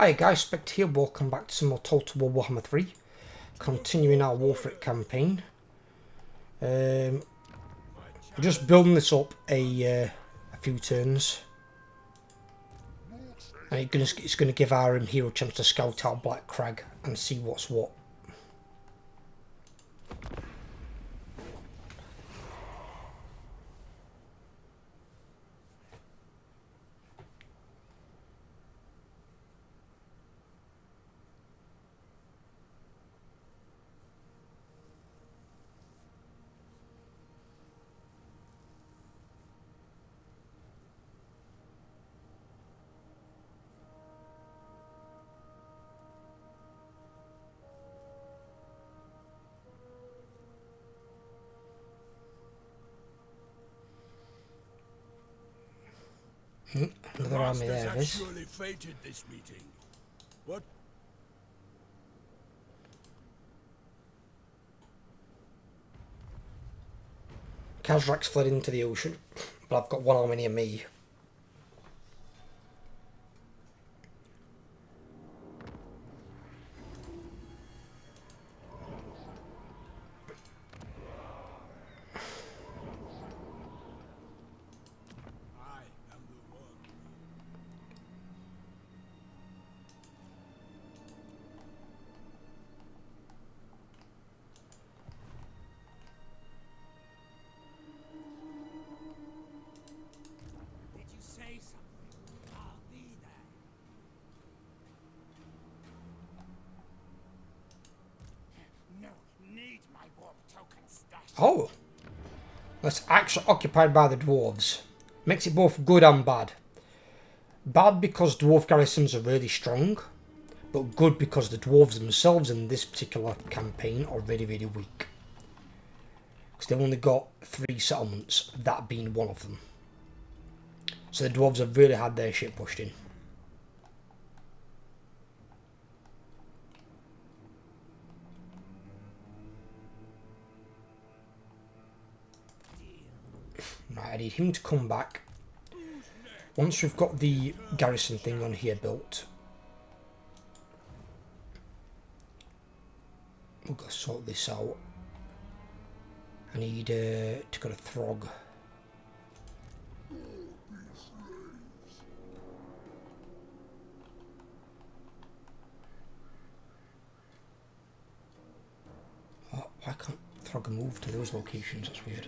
Hi guys, Spect here, welcome back to some more Total War Warhammer 3. Continuing our Wulfrik campaign. We're just building this up a few turns. And it's going to give our hero a chance to scout out Black Crag and see what's what. Another army there is. Fated this meeting. What? Kazrak's fled into the ocean, but I've got one army near me. Oh, that's actually occupied by the dwarves. Makes it both good and bad. Bad because dwarf garrisons are really strong, but good because the dwarves themselves in this particular campaign are really, really weak. Because they've only got 3 settlements, that being one of them. So the dwarves have really had their shit pushed in. Right, I need him to come back. Once we've got the garrison thing on here built, we'll go sort this out. I need to go to Throg. Oh, why can't Throg move to those locations? That's weird.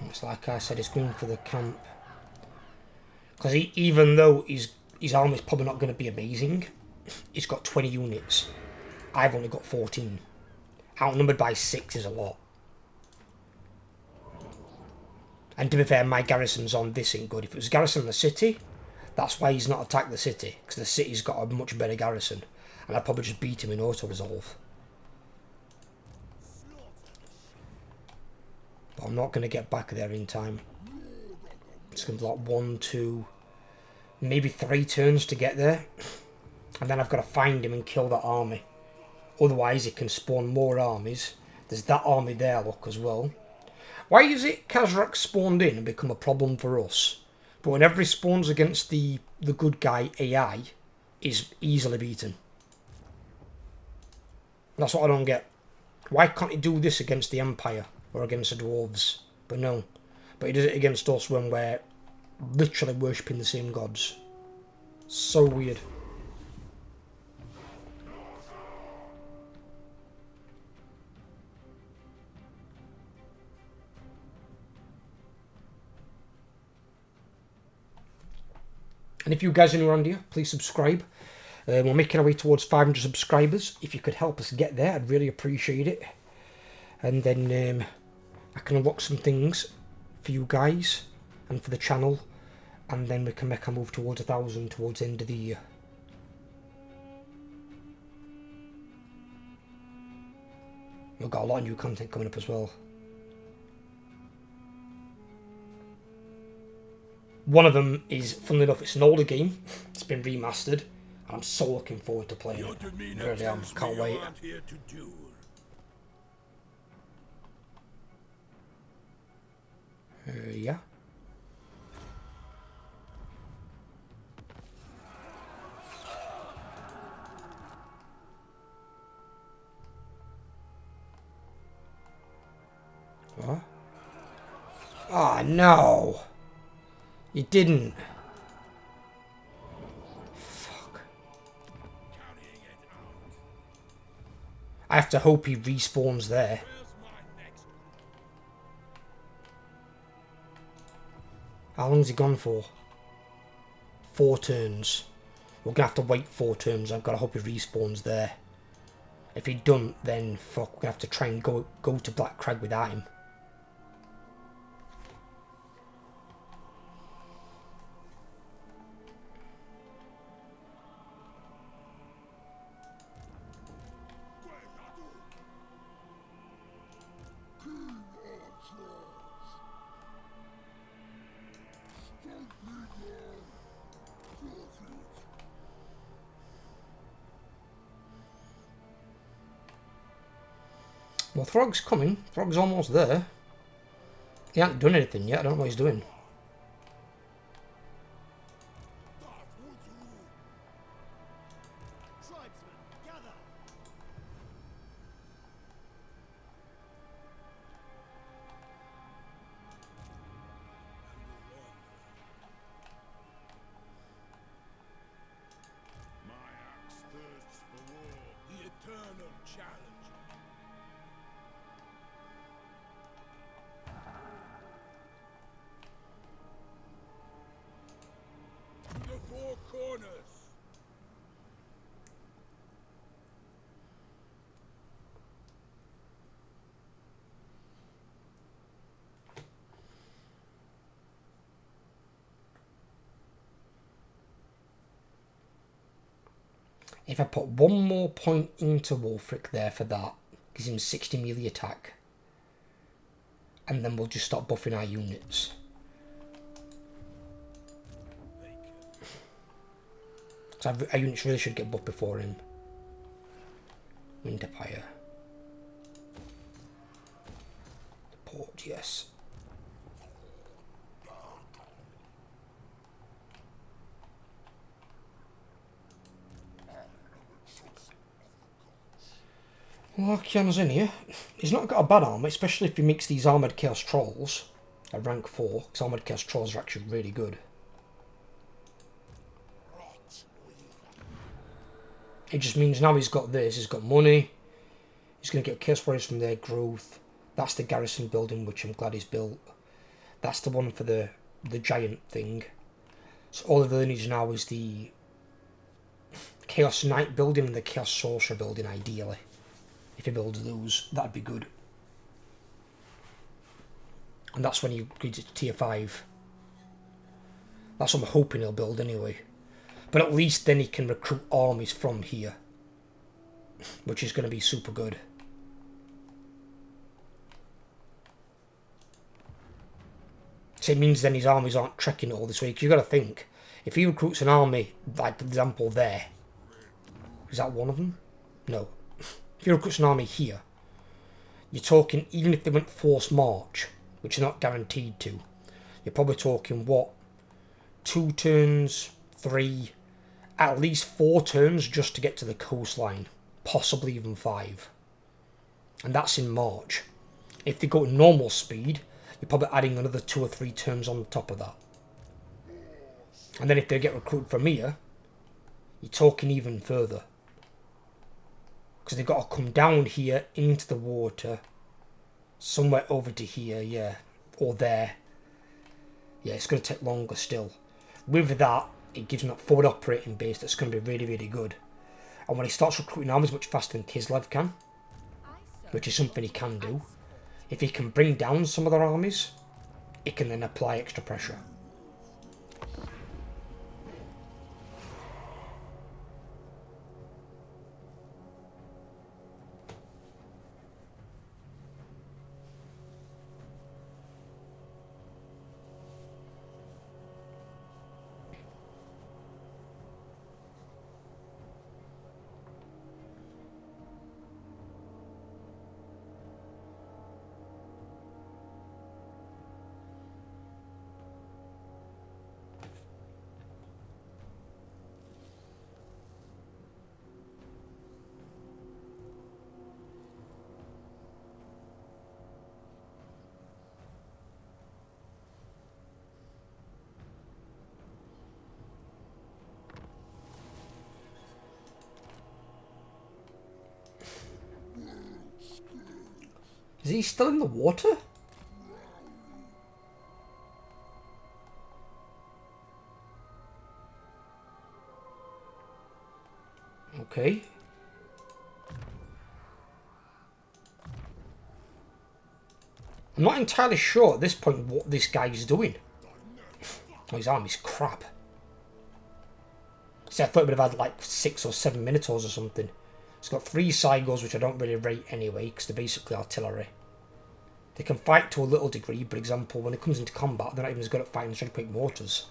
It's like I said, he's going for the camp. Because even though his army's probably not going to be amazing, he's got 20 units. I've only got 14. Outnumbered by 6 is a lot. And to be fair, my garrison's on this ain't good. If it was garrison in the city, that's why he's not attacked the city. Because the city's got a much better garrison. And I'd probably just beat him in auto-resolve. But I'm not going to get back there in time. It's going to be like 1, 2, maybe 3 turns to get there. And then I've got to find him and kill that army. Otherwise he can spawn more armies. There's that army there, look, as well. Why is it Kazrak spawned in and become a problem for us? But whenever he spawns against the good guy AI, is easily beaten. That's what I don't get. Why can't he do this against the Empire? Or against the dwarves? But no. But he does it against us when we're literally worshipping the same gods. So weird. And if you guys are new around here, please subscribe. We're making our way towards 500 subscribers. If you could help us get there, I'd really appreciate it. And then I can unlock some things for you guys and for the channel. And then we can make a move towards 1,000 towards the end of the year. We've got a lot of new content coming up as well. One of them is, funnily enough, it's an older game. It's been remastered. And I'm so looking forward to playing it. I really am. Can't wait. Yeah. What? Oh, no. You didn't. Fuck. I have to hope he respawns there. How long's he gone for? 4 turns. We're gonna have to wait 4 turns. I've got to hope he respawns there. If he don't, then fuck, we're gonna have to try and go to Black Crag without him. Well, Throg's coming. Throg's almost there. He hasn't done anything yet. I don't know what he's doing. If I put one more point into Wulfrik there for that, gives him 60 melee attack. And then we'll just start buffing our units. So our units really should get buffed before him. Winterfire. Port, yes. Well, Kiana's in here. He's not got a bad armour, especially if he makes these Armoured Chaos Trolls at rank 4, because Armoured Chaos Trolls are actually really good. It just means now he's got this, he's got money, he's going to get Chaos Warriors from their growth. That's the garrison building, which I'm glad he's built. That's the one for the giant thing. So all he really needs now is the Chaos Knight building and the Chaos Sorcerer building, ideally. If he builds those, that'd be good. And that's when he upgrades it to tier 5. That's what I'm hoping he'll build anyway. But at least then he can recruit armies from here. Which is going to be super good. So it means then his armies aren't trekking all this way. Because you've got to think, if he recruits an army, like for example there. Is that one of them? No. If you recruit an army here, you're talking, even if they went forced march, which you're not guaranteed to, you're probably talking, what, 2 turns, 3, at least 4 turns just to get to the coastline, possibly even 5. And that's in March. If they go at normal speed, you're probably adding another 2 or 3 turns on top of that. And then if they get recruited from here, you're talking even further. Because they've got to come down here into the water, somewhere over to here, yeah, or there. Yeah, it's going to take longer still. With that, it gives him that forward operating base that's going to be really, really good. And when he starts recruiting armies much faster than Kislev can, which is something he can do, if he can bring down some of their armies, it can then apply extra pressure. Is he still in the water? Okay. I'm not entirely sure at this point what this guy's doing. Oh, his army's crap. See, I thought it would have had like 6 or 7 Minotaurs or something. It's got 3 Cygors, which I don't really rate anyway, because they're basically artillery. They can fight to a little degree, but example, when it comes into combat, they're not even as good at fighting strike mortars.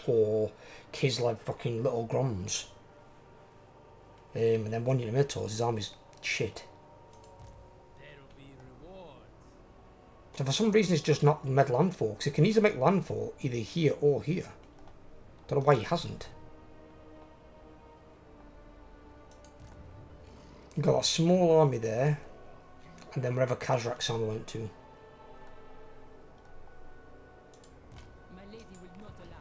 Or Kislev fucking little Groms. And then 1 unit Minotaurs, his army's shit. So for some reason it's just not made landfall, because it can easily make landfall either here or here. Don't know why he hasn't. We've got a small army there, and then wherever Kazrak's army went to. My lady will not allow.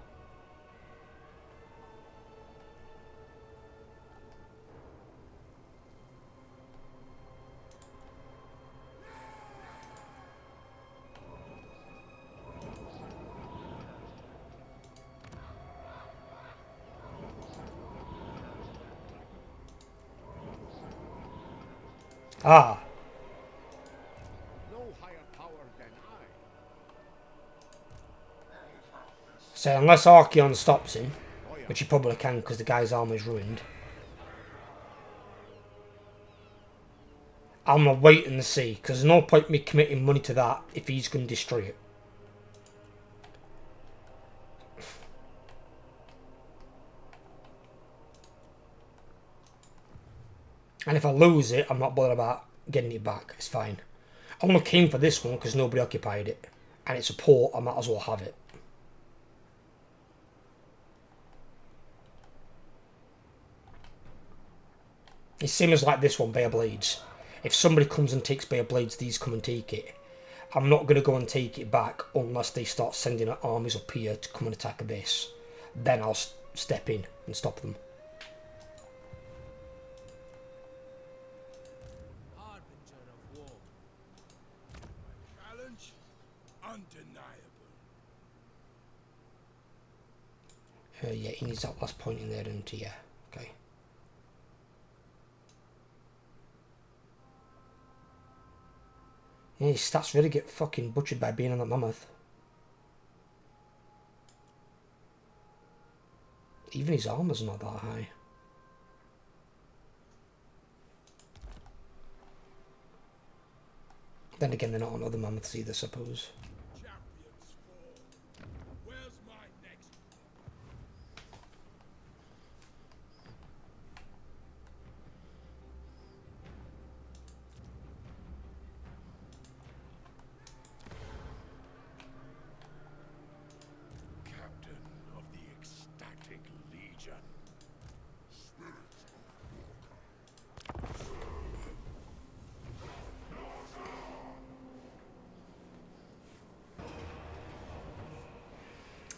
Ah! No higher power than I. So unless Archeon stops him, which he probably can because the guy's army's ruined, I'm going to wait and see, because there's no point me committing money to that if he's going to destroy it. And if I lose it, I'm not bothered about getting it back. It's fine. I only came for this one because nobody occupied it. And it's a port, I might as well have it. It's same as like this one, Bare Blades. If somebody comes and takes Bare Blades, these come and take it. I'm not going to go and take it back unless they start sending armies up here to come and attack this. Then I'll step in and stop them. Undeniable. Yeah, he needs that last point in there, doesn't he? Yeah, okay. Yeah, his stats really get fucking butchered by being on that mammoth. Even his armor's not that high. Then again, they're not on other mammoths either, I suppose. Champions fall. Where's my next? Captain of the Ecstatic Legion.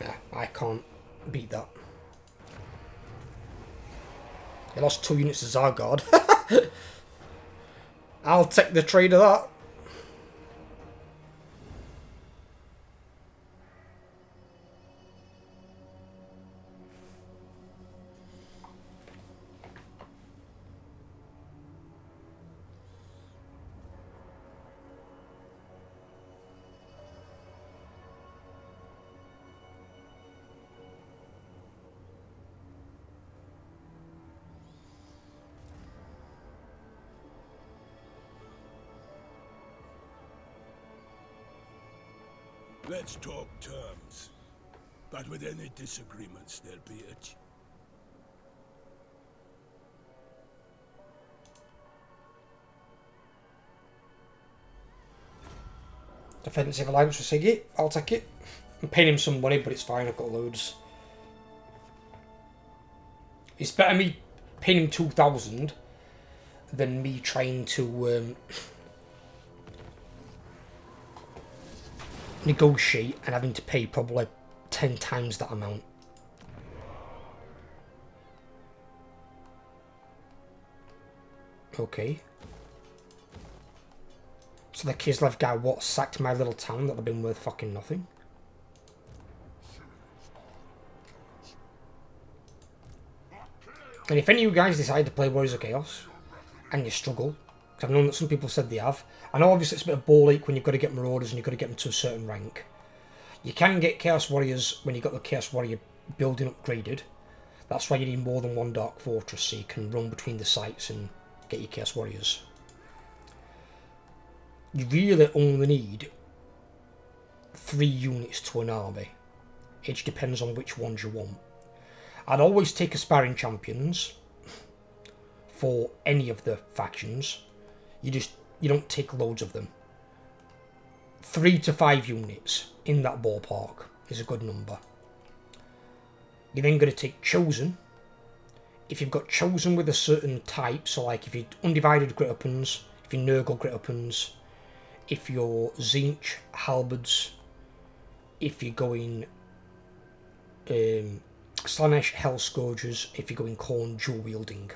Yeah, I can't beat that. He lost 2 units to Zargard. I'll take the trade of that. Let's talk terms. But with any disagreements, there'll be a Defensive alliance for Siggy. I'll take it. I'm paying him some money, but it's fine. I've got loads. It's better me paying him 2,000 than me trying to negotiate and having to pay probably 10 times that amount. Okay. So the Kislev guy what sacked my little town that have been worth fucking nothing. And if any of you guys decide to play Warriors of Chaos and you struggle, because I've known that some people said they have, I know obviously it's a bit of ball ache when you've got to get Marauders and you've got to get them to a certain rank. You can get Chaos Warriors when you've got the Chaos Warrior building upgraded. That's why you need more than one Dark Fortress so you can run between the sites and get your Chaos Warriors. You really only need 3 units to an army. It just depends on which ones you want. I'd always take aspiring champions for any of the factions. You don't take loads of them. 3 to 5 units in that ballpark is a good number. You're then going to take Chosen. If you've got Chosen with a certain type, so like if you're Undivided Great Weapons, if you're Nurgle Great Weapons, if you're Zinch Halberds, if you're going Slanesh Hell Scourgers, if you're going Khorne Dual Wielding.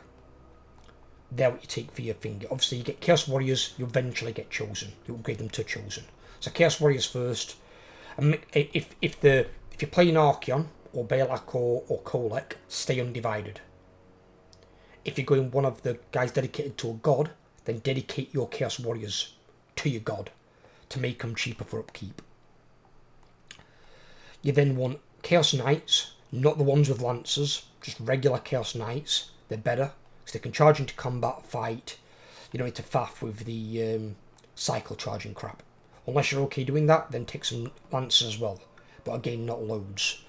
They're what you take for your finger. Obviously you get Chaos Warriors, you eventually get Chosen. You upgrade them to Chosen. So Chaos Warriors first. And if you're playing Archeon, or Balak or Kolek, stay Undivided. If you're going one of the guys dedicated to a god, then dedicate your Chaos Warriors to your god to make them cheaper for upkeep. You then want Chaos Knights, not the ones with Lancers, just regular Chaos Knights. They're better, because they can charge into combat, fight. You don't need to faff with the cycle charging crap. Unless you're okay doing that, then take some Lancers as well. But again, not loads.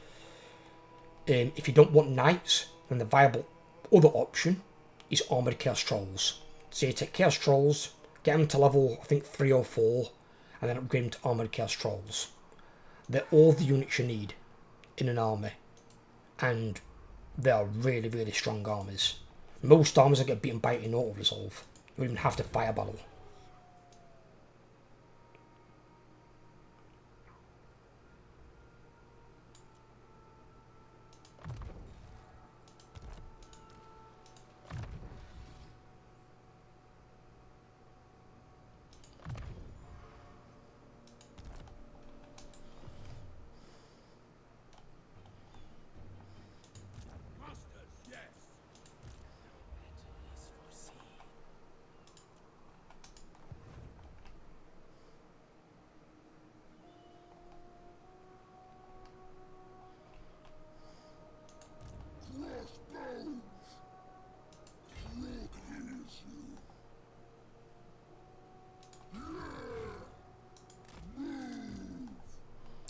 If you don't want Knights, then the viable other option is Armoured Chaos Trolls. So you take Chaos Trolls, get them to level, I think, 3 or 4, and then upgrade them to Armoured Chaos Trolls. They're all the units you need in an army. And they are really, really strong armies. Most armies will get beaten by it in auto-resolve. You don't even have to fight a battle.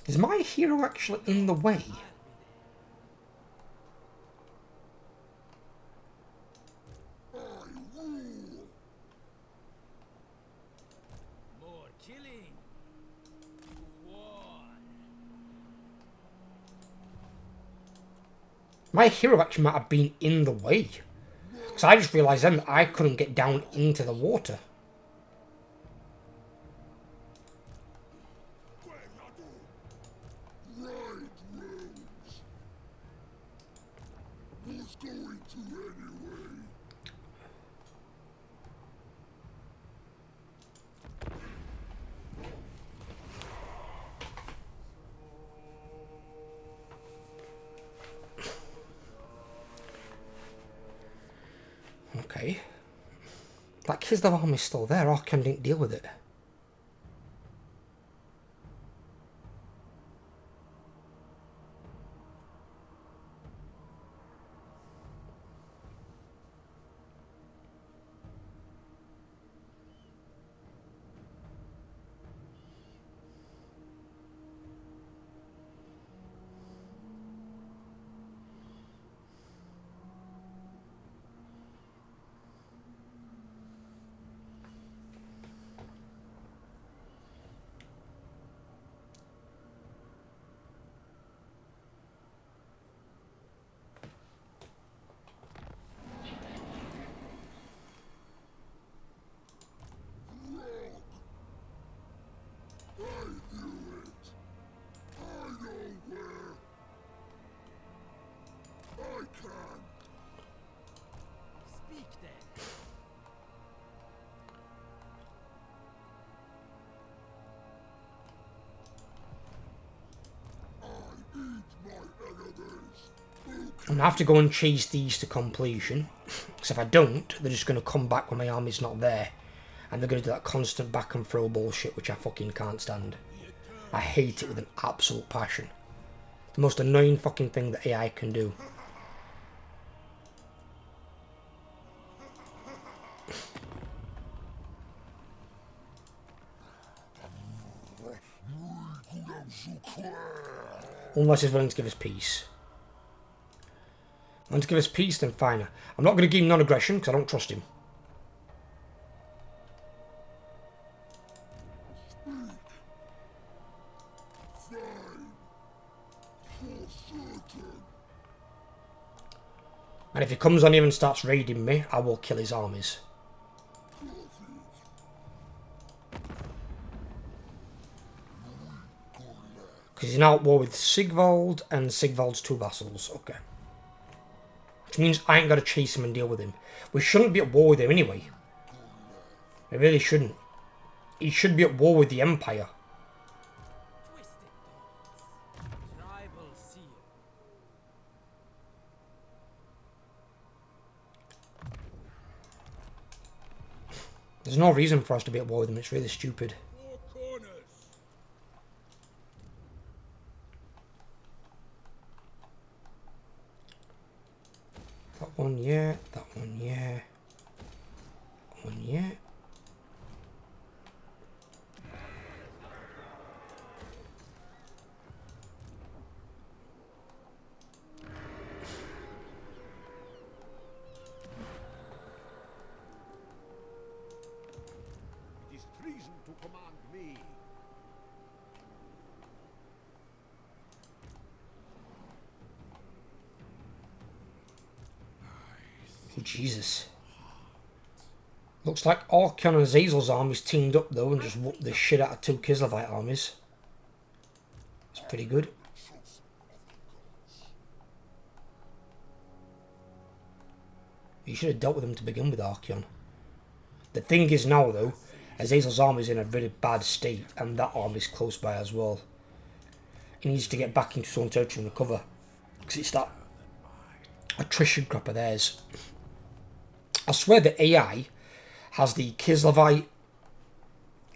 Is my hero actually in the way? More killing. War. My hero actually might have been in the way. Because I just realised then that I couldn't get down into the water. Okay. That Kislev army's still there. Archeon didn't deal with it. I'm going to have to go and chase these to completion. Because if I don't, they're just going to come back when my army's not there. And they're going to do that constant back and throw bullshit, which I fucking can't stand. I hate it with an absolute passion. The most annoying fucking thing that AI can do. Unless he's willing to give us peace. And to give us peace, then fine. I'm not going to give him non-aggression because I don't trust him. And if he comes on here and starts raiding me, I will kill his armies. Because he's now at war with Sigvald and Sigvald's 2 vassals. Okay. Which means I ain't got to chase him and deal with him. We shouldn't be at war with him anyway. We really shouldn't. He should be at war with the Empire. There's no reason for us to be at war with him. It's really stupid. That one, yeah. That one, yeah. That one, yeah. It is treason to command me. Oh, Jesus. Looks like Archon and Azazel's armies teamed up though and just whooped the shit out of 2 Kislev armies. That's pretty good. You should have dealt with them to begin with, Archon. The thing is now though, Azazel's army is in a really bad state and that army's close by as well. He needs to get back into his own territory and recover. Because it's that attrition crap of theirs. I swear the AI has the Kislevite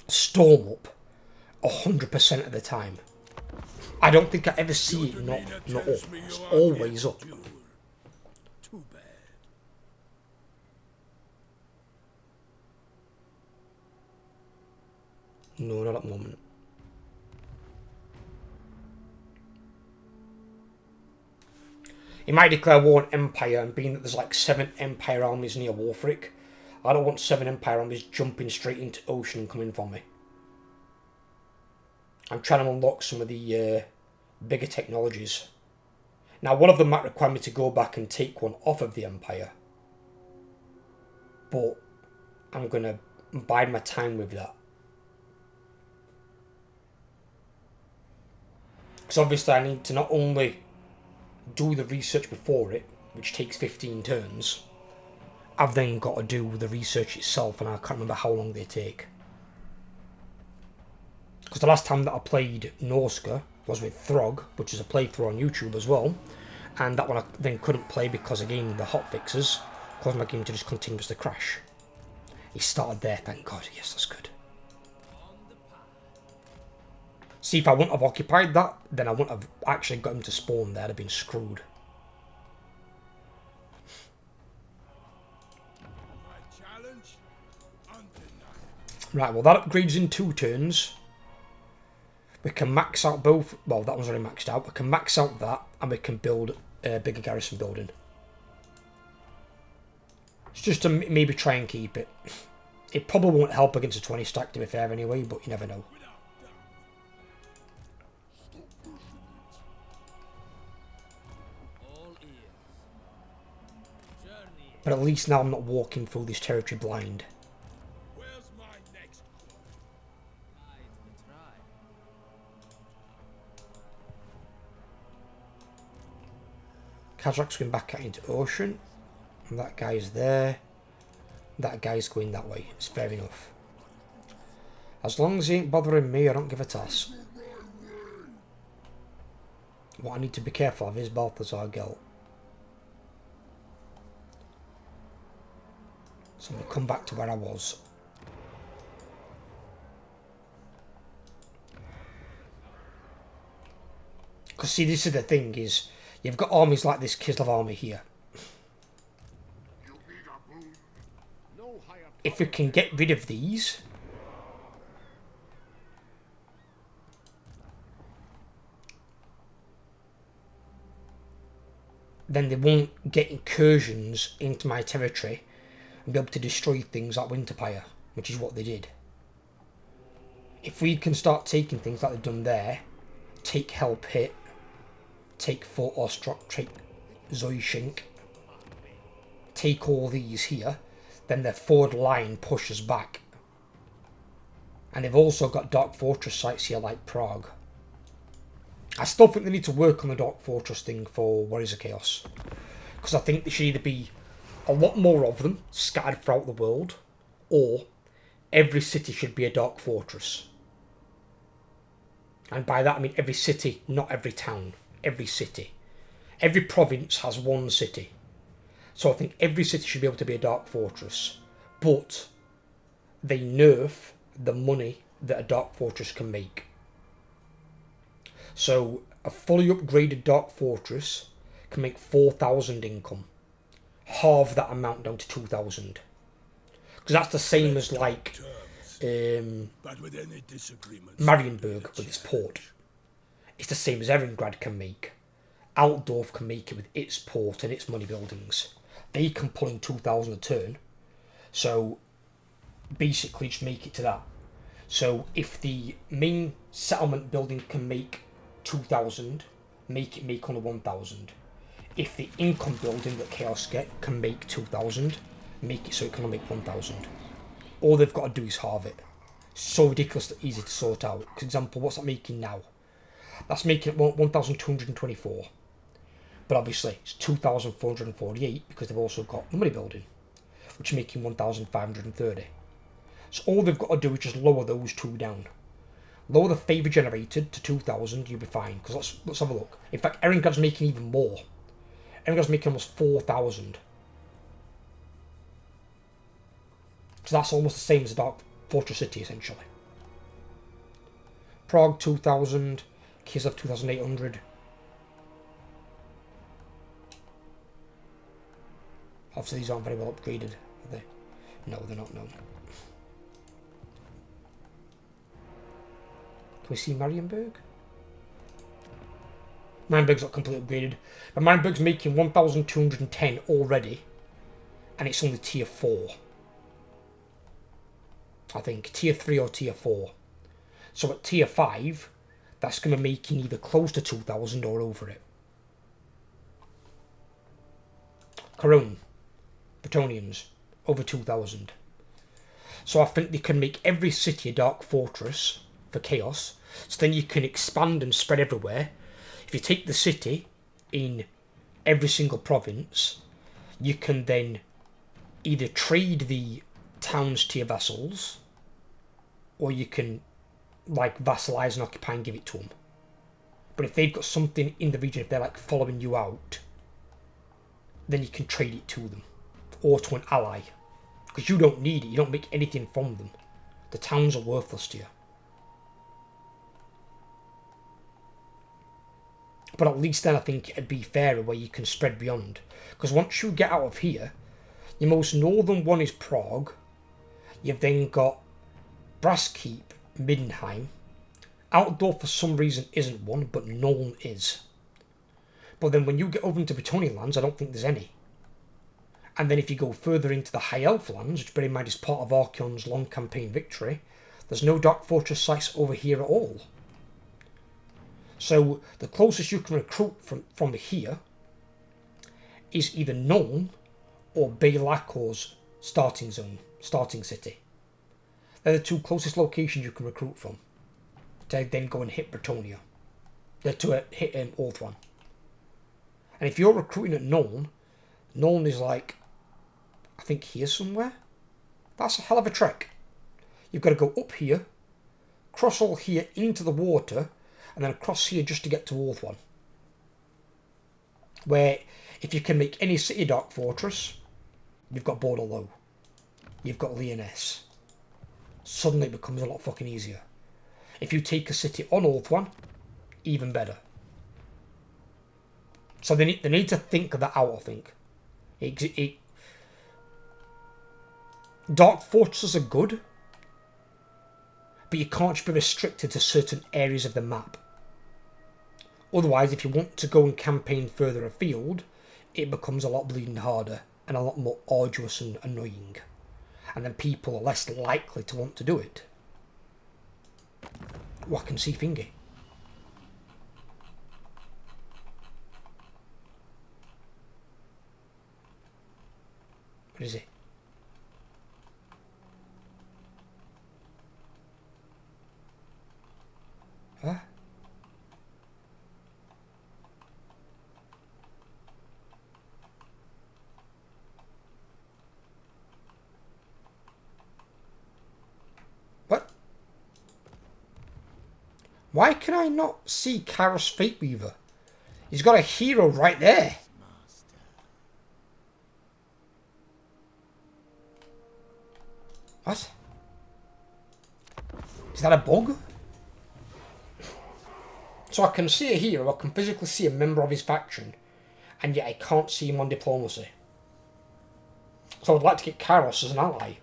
storm up 100% of the time. I don't think I ever see it not up. It's always up. Too bad. No, not at the moment. He might declare war on Empire, and being that there's like 7 Empire armies near Wulfrik, I don't want 7 Empire armies jumping straight into ocean and coming for me. I'm trying to unlock some of the bigger technologies. Now, one of them might require me to go back and take one off of the Empire. But I'm going to bide my time with that. Because obviously I need to not only do the research before it, which takes 15 turns, I've then got to do the research itself, and I can't remember how long they take. Because the last time that I played Norsca was with Throg, which is a playthrough on YouTube as well, and that one I then couldn't play because, again, the hotfixes caused my game to just continuously crash. He started there, thank God. Yes, that's good. See, if I wouldn't have occupied that, then I wouldn't have actually got him to spawn there. I'd have been screwed. Right, well, that upgrades in 2 turns. We can max out both. Well, that one's already maxed out. We can max out that, and we can build a bigger garrison building. It's just to maybe try and keep it. It probably won't help against a 20 stack, to be fair, anyway, but you never know. But at least now I'm not walking through this territory blind. Where's my next Kazrak's going back out into ocean. And that guy's there. That guy's going that way. It's fair enough. As long as he ain't bothering me, I don't give a toss. What I need to be careful of is Balthazar Gelt. So I'm going to come back to where I was. Because see, this is the thing, is you've got armies like this Kislev army here. No higher If we can get rid of these, then they won't get incursions into my territory and be able to destroy things like Winterpire, which is what they did. If we can start taking things like they've done there, take Hell Pit, take Fort Ostrog, take Zoyshink, take all these here, then their forward line pushes back. And they've also got Dark Fortress sites here like Prague. I still think they need to work on the Dark Fortress thing for Warriors of Chaos. Because I think there should either be a lot more of them scattered throughout the world, or every city should be a Dark Fortress. And by that I mean every city, not every town. Every city. Every province has one city. So I think every city should be able to be a Dark Fortress. But they nerf the money that a Dark Fortress can make. So a fully upgraded Dark Fortress can make 4,000 income. Halve that amount down to 2,000. Because that's the same as like But with any disagreements, Marienburg with its port. It's the same as Erengrad can make. Altdorf can make it with its port and its money buildings. They can pull in 2,000 a turn. So basically just make it to that. So if the main settlement building can make 2,000, make it make only 1,000. If the income building that Chaos get can make 2,000, make it so it can only make 1,000. All they've got to do is halve it. So ridiculously easy to sort out. For example, what's that making now? That's making it 1,224. But obviously it's 2,448 because they've also got the money building, which is making 1,530. So all they've got to do is just lower those two down. Lower the favour generated to 2,000, you'll be fine. Because let's have a look. In fact, Erengrad's making even more. Erengrad's making almost 4,000. So that's almost the same as a Dark Fortress City, essentially. Prague 2,000, Kislev 2,800. Obviously these aren't very well upgraded, are they? No, they're not, no. Can we see Marienburg? Marienburg's not completely upgraded. But Marienburg's making 1,210 already. And it's only tier 4. I think. Tier 3 or tier 4. So at tier 5, that's going to be making either close to 2,000 or over it. Cologne. Bretonians. Over 2,000. So I think they can make every city a Dark Fortress for Chaos. So then you can expand and spread everywhere. If you take the city in every single province, you can then either trade the towns to your vassals, or you can like vassalize and occupy and give it to them. But if they've got something in the region, if they're like following you out, then you can trade it to them or to an ally, because you don't need it. You don't make anything from them. The towns are worthless to you. But at least then I think it'd be fairer where you can spread beyond. Because once you get out of here, your most northern one is Prague. You've then got Braskeep, Middenheim. Altdorf for some reason isn't one, but Nuln is. But then when you get over into Bretonnian lands, I don't think there's any. And then if you go further into the High Elf lands, which bear in mind is part of Archeon's long campaign victory, there's no Dark Fortress sites over here at all. So the closest you can recruit from here is either Nuln or Beilakor's starting zone, starting city. They're the two closest locations you can recruit from to then go and hit Bretonia. They're to hit Orthwan. And if you're recruiting at Nuln, Nuln is like, I think here somewhere. That's a hell of a trek. You've got to go up here, cross all here into the water, and then across here just to get to Orthwan. Where, if you can make any city Dark Fortress, you've got border low. you've got Lyonesse. Suddenly it becomes a lot fucking easier. If you take a city on Ulthuan, even better. So they need to think that out, I think. Dark fortresses are good, but you can't just be restricted to certain areas of the map. Otherwise, if you want to go and campaign further afield, it becomes a lot bleeding harder and a lot more arduous and annoying. And then people are less likely to want to do it. Oh, I can see Fingy. What is it? Huh? What? Why can I not see Kairos Fate Weaver? He's got a hero right there. What? Is that a bug? So I can see a hero, I can physically see a member of his faction, and yet I can't see him on diplomacy. So I'd like to get Kairos as an ally.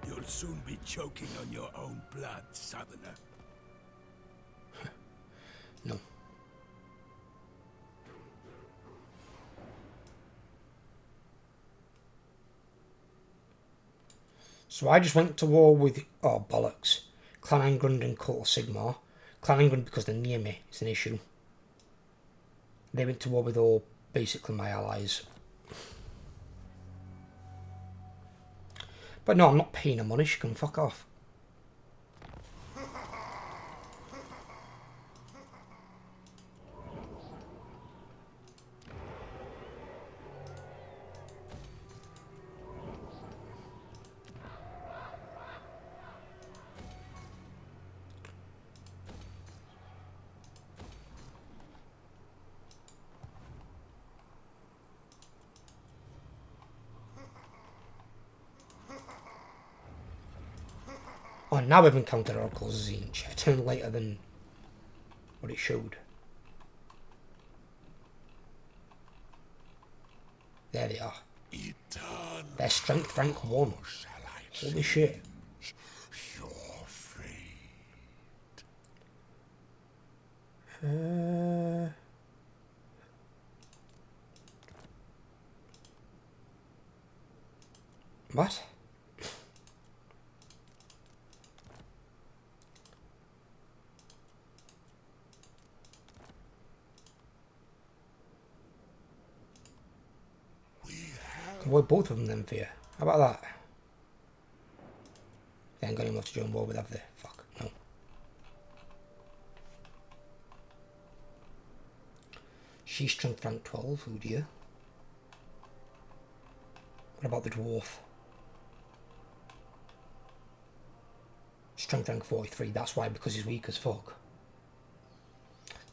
You'll soon be choking on your own blood, Southerner. No. So I just went to war with, oh bollocks, Clan Angrund and Cult of Sigmar. Clan Angrund because they're near me, it's an issue. They went to war with all, basically my allies. But no, I'm not paying her money, she can fuck off. Oh, now I've encountered Oracle's Zinch. I turned later than what it showed. There they are. Their strength rank 1. Holy shit. What? Avoid both of them then for you. How about that? They ain't got any more to join war with, have they? Fuck, no. She's strength rank 12, oh dear. What about the dwarf? Strength rank 43, that's why, because he's weak as fuck.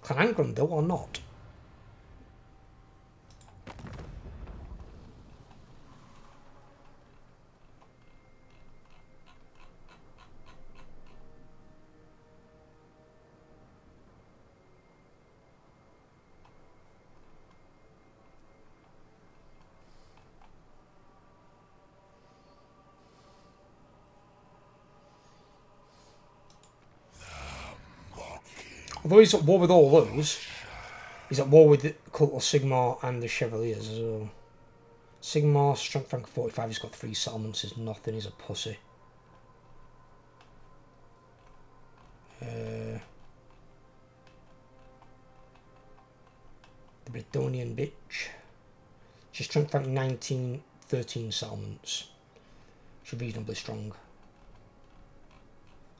Clan Angrund though, or not? Although he's at war with all those, he's at war with the Cult of Sigmar and the Chevaliers as well. Sigmar, strength rank 45, he's got 3 settlements, is nothing, he's a pussy. The Bretonian bitch. She's strength rank 19, 13 settlements. She's reasonably strong.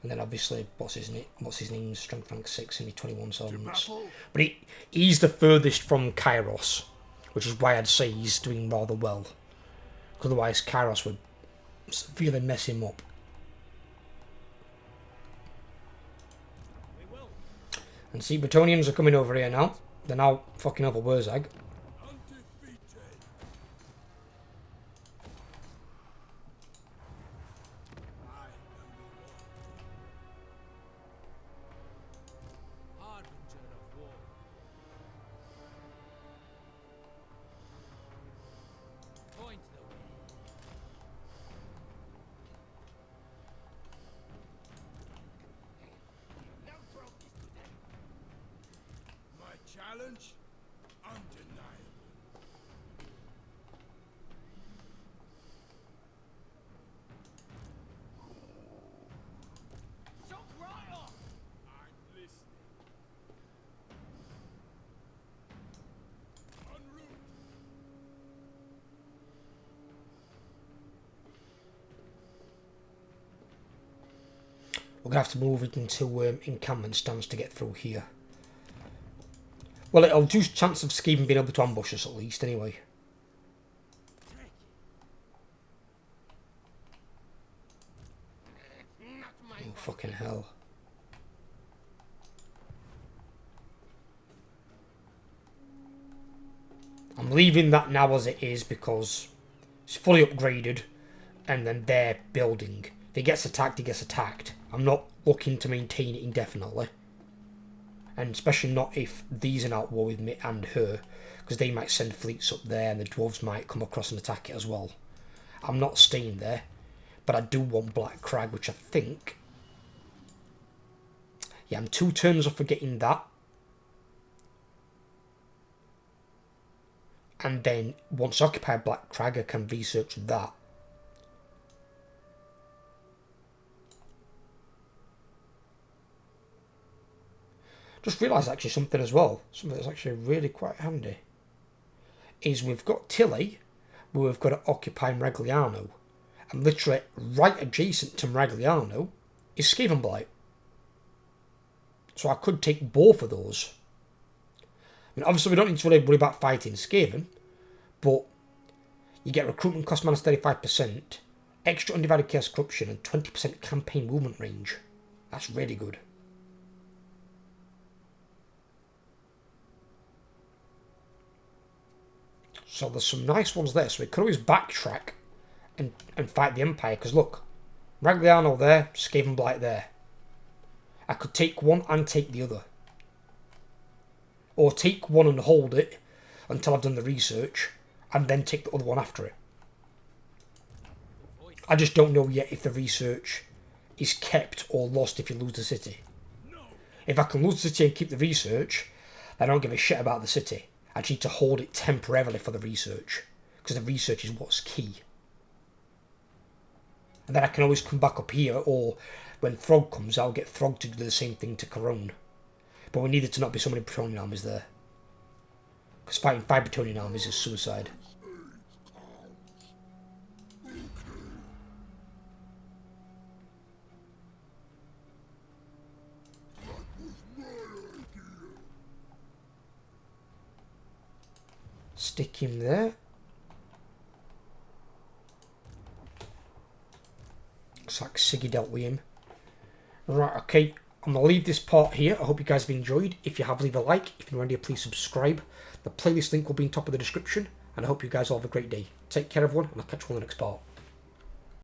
And then obviously, what's his name? Strength rank 6 and 21 settlements. But he's the furthest from Kairos, which is why I'd say he's doing rather well. Because otherwise Kairos would severely mess him up. And see, Bretonians are coming over here now. They're now fucking over Wurzag. Challenge undeniable. Shock right off! I'm listening. En route. We're going to have to move it into encampment stance to get through here. Well, it'll reduce chance of Skaven being able to ambush us at least, anyway. Oh, fucking hell. I'm leaving that now as it is because it's fully upgraded and then they're building. If he gets attacked, he gets attacked. I'm not looking to maintain it indefinitely. And especially not if these are at war with me and her, because they might send fleets up there and the dwarves might come across and attack it as well. I'm not staying there, but I do want Black Crag, which I think... Yeah, I'm 2 turns off for getting that. And then, once I occupy Black Crag, I can research that. Just realised actually something as well, something that's actually really quite handy, is we've got Tilly, but we've got to occupy Maragliano, and literally right adjacent to Maragliano is Skaven Blight. So I could take both of those. I mean, obviously we don't need to really worry about fighting Skaven, but you get recruitment cost minus 35%, extra undivided chaos corruption, and 20% campaign movement range. That's really good. So there's some nice ones there. So we could always backtrack and fight the Empire. Because look, Maragliano there, Skaven Blight there. I could take one and take the other. Or take one and hold it until I've done the research. And then take the other one after it. I just don't know yet if the research is kept or lost if you lose the city. If I can lose the city and keep the research, I don't give a shit about the city. I just need to hold it temporarily for the research, because the research is what's key. And then I can always come back up here, or when Throg comes, I'll get Throg to do the same thing to Corone. But we need there to not be so many Bretonian armies there. Because fighting 5 Bretonian armies is suicide. Stick him there. Looks like Siggy dealt with him. Right, okay. I'm going to leave this part here. I hope you guys have enjoyed. If you have, leave a like. If you're new here, please subscribe. The playlist link will be in top of the description. And I hope you guys all have a great day. Take care, everyone, and I'll catch you on the next part.